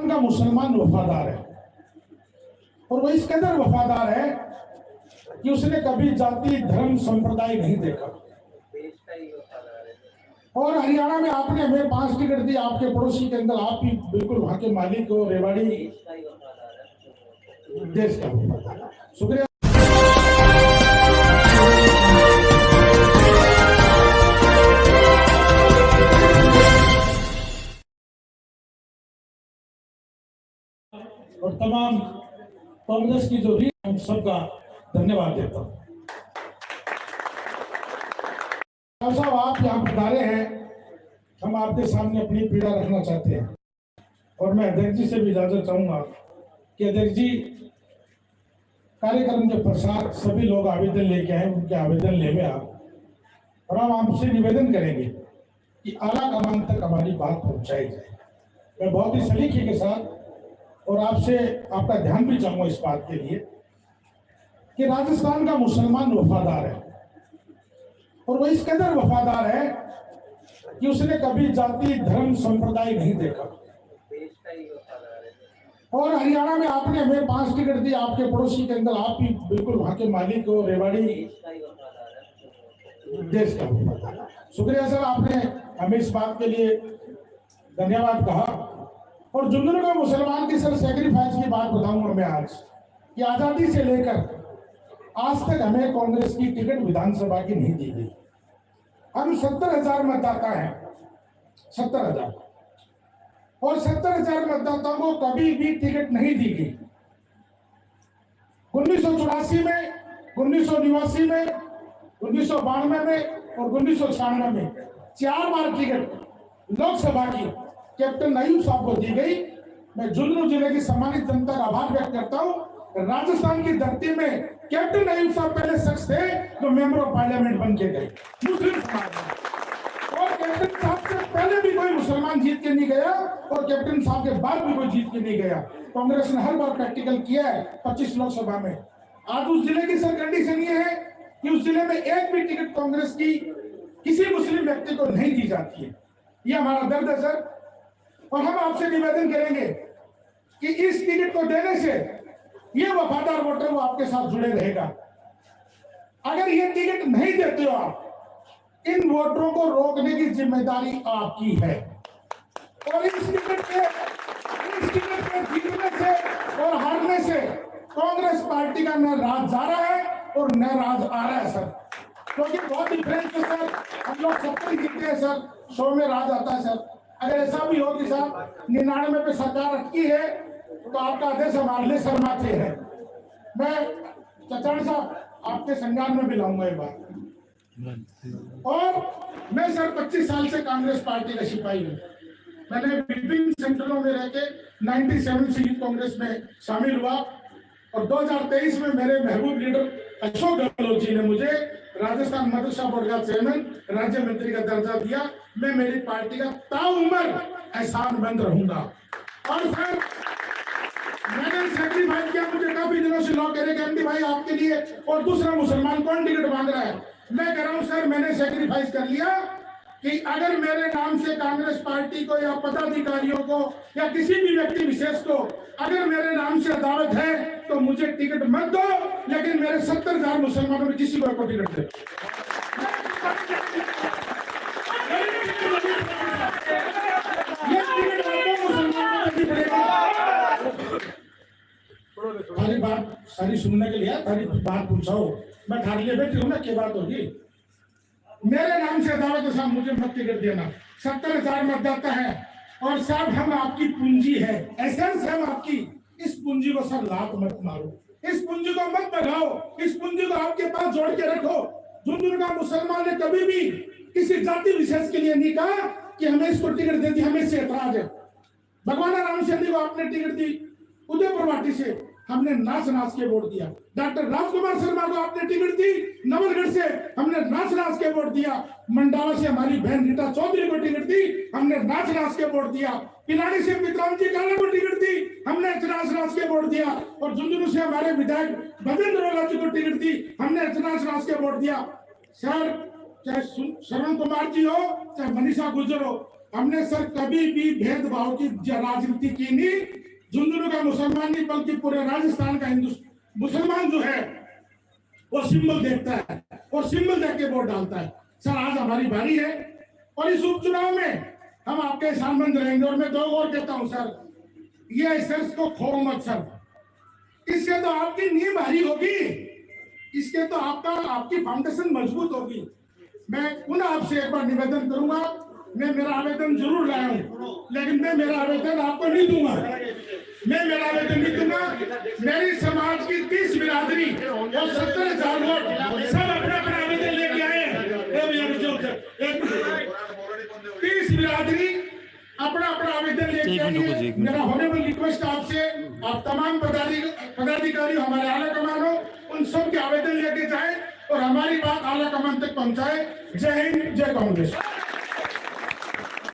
का मुसलमान वफादार है और वो इस कदर वफादार है कि उसने कभी जाति धर्म संप्रदाय नहीं देखा। और हरियाणा में आपने हमें 5 टिकट दी, आपके पड़ोसी के अंदर आप ही बिल्कुल वहां के मालिक हो, रेवाड़ी देश का। शुक्रिया। और तमाम कांग्रेस की जो लीड हम सबका धन्यवाद देता हूं। साहब आप यहाँ पधारे हैं, हम आपके सामने अपनी पीड़ा रखना चाहते हैं और मैं अध्यक्ष जी से भी इजाजत चाहूंगा कि अध्यक्ष जी कार्यक्रम के पश्चात सभी लोग आवेदन लेके आए, उनके आवेदन लेवे आप, और हम आपसे निवेदन करेंगे कि आला कमान तक हमारी बात पहुंचाई जाए। मैं बहुत ही सलीके के साथ और आपसे आपका ध्यान भी चाहूंगा इस बात के लिए कि राजस्थान का मुसलमान वफादार है और वो इस कदर वफादार है कि उसने कभी जाति धर्म संप्रदाय नहीं देखा। और हरियाणा में आपने हमें 5 टिकट दी, आपके पड़ोसी के अंदर आप ही बिल्कुल वहां के मालिक हो, रेवाड़ी देश का। शुक्रिया सर, आपने हमें इस बात के लिए धन्यवाद कहा। और झुंझुनू का मुसलमान की सर सैक्रिफाइस की बात बताऊंगा मैं आज कि आजादी से लेकर आज तक हमें कांग्रेस की टिकट विधानसभा की नहीं दी गई। हम 70,000 मतदाता हैं, 70,000, और 70,000 मतदाताओं को कभी भी टिकट नहीं दी गई। 1984 में, 1989 में, 1992 में और 1996 में 4 बार टिकट लोकसभा की कैप्टन अयूब साहब को दी गई। मैं झुंझुनू जिले की सम्मानित जनता का आभार व्यक्त करता हूं। राजस्थान की धरती में कैप्टन अयूब साहब पहले शख्स थे जो मेंबर ऑफ पार्लियामेंट बन के गए मुस्लिम समाज में, और कैप्टन साहब से पहले भी कोई मुसलमान जीत के नहीं गया और कैप्टन साहब के बाद भी कोई जीत के नहीं गया। कांग्रेस ने हर बार प्रैक्टिकल किया है 25 लोकसभा में। आज उस जिले की सर कंडीशन ये है कि उस जिले में एक भी टिकट कांग्रेस की किसी मुस्लिम व्यक्ति को नहीं दी जाती है। ये हमारा दर्द है सर, और हम आपसे निवेदन करेंगे कि इस टिकट को देने से ये वफादार वोटर वो आपके साथ जुड़े रहेगा। अगर ये टिकट नहीं देते हो आप, इन वोटरों को रोकने की जिम्मेदारी आपकी है। और इस टिकट के जीतने से और हारने से कांग्रेस पार्टी का न राज जा रहा है और न राज आ रहा है सर, क्योंकि बहुत डिफरेंस है सर। हम लोग 70 जीते हैं सर, 100 में राज आता है सर। अगर ऐसा भी हो कि साहब 99 पे सरकार अटकी है तो आपका आदेश हमारे लिए शर्माते हैं। मैं चचान साहब आपके संज्ञान में भी लाऊंगा ये बात। और मैं सर 25 साल से कांग्रेस पार्टी का सिपाही हूँ। मैंने विभिन्न संगठनों में रह के 97 से यूथ कांग्रेस में शामिल हुआ और 2023 में मेरे महबूब लीडर अशोक गहलोत जी ने मुझे राजस्थान मदरसा बोर्ड का चेयरमैन राज्य मंत्री का दर्जा दिया। मैं मेरी पार्टी का ताउम्र एहसानमंद रहूंगा। और सर मैंने सैक्रिफाइस किया, मुझे काफी दिनों से लोग कह रहे हैं कि भाई आपके लिए और दूसरा मुसलमान कौन टिकट मांग रहा है। मैं कह रहा हूं सर मैंने सैक्रिफाइस कर लिया कि अगर मेरे नाम से कांग्रेस पार्टी को या पदाधिकारियों को या किसी भी व्यक्ति विशेष को अगर मेरे नाम से दावत है तो मुझे टिकट मत दो, लेकिन मेरे 70,000 मुसलमानों में किसी को टिकट दे। थारी बात सारी सुनने के लिए थारी बात पूछाओ, मैं थारी लिए बैठी हूँ ना, क्या बात होगी। मेरे नाम से दावत साहब मुझे मत टिकट देना। 70,000 मतदाता है और साहब हम आपकी पूंजी है, एसेंस है आपकी। इस पूंजी को सर लात मत मारो, इस पूंजी को मत बढ़ाओ, इस पूंजी को आपके पास जोड़ के रखो। झुंझुनू का मुसलमान ने कभी भी किसी जाति विशेष के लिए नहीं कहा कि हमें इसको टिकट दे दी, हमें इससे एतराज है। भगवान राम सिंह को आपने टिकट दी, उदयपुर वाटी से हमने नाच नाच के वोट दिया। डॉक्टर राजकुमार शर्मा को आपने टिकट दी, नवलगढ़ से हमने नाच नाच के वोट दिया। मंडावा से हमारी बहन रीटा चौधरी को टिकट दी, हमने नाच नाच के वोट दिया। पिलानी से विक्रम जी काला को टिकट दी, हमने नाच नाच के वोट दिया। और झुंझुनू से हमारे विधायक भजेंद्र रोला जी को टिकट दी, हमने नाच नाच के वोट दिया। सर चाहे श्रवण कुमार जी हो चाहे मनीषा गुर्जर हो, हमने सर कभी भी भेदभाव की राजनीति की नहीं। झुंझुनू का मुसलमान नहीं बल्कि पूरे राजस्थान का मुसलमान जो है वो सिंबल देखता है और सिंबल देख के वोट डालता है। सर आज हमारी बारी है और इस उपचुनाव में हम आपके सामने रहेंगे। और मैं दो और कहता हूं सर, ये सेल्स को खो मत सर, इससे तो आपकी नींव भारी होगी, इसके तो आपकी फाउंडेशन मजबूत होगी। मैं पुनः आपसे एक बार निवेदन करूंगा, मैं मेरा आवेदन जरूर लाया हूं, लेकिन मैं मेरा आवेदन आपको नहीं दूंगा, मैं मेरा आवेदन नहीं दूंगा। मेरी समाज की 30 बिरादरी और 70,000 वोट सब अपना अपना आवेदन लेके आए। 30 बिरादरी अपना अपना आवेदन लेके आए। मेरा होनेबल रिक्वेस्ट आपसे, आप तमाम पदाधिकारी हमारे आला कमान हो, उन सब के आवेदन लेके जाए और हमारी बात आला कमान तक पहुंचाए। जय हिंद, जय कांग्रेस।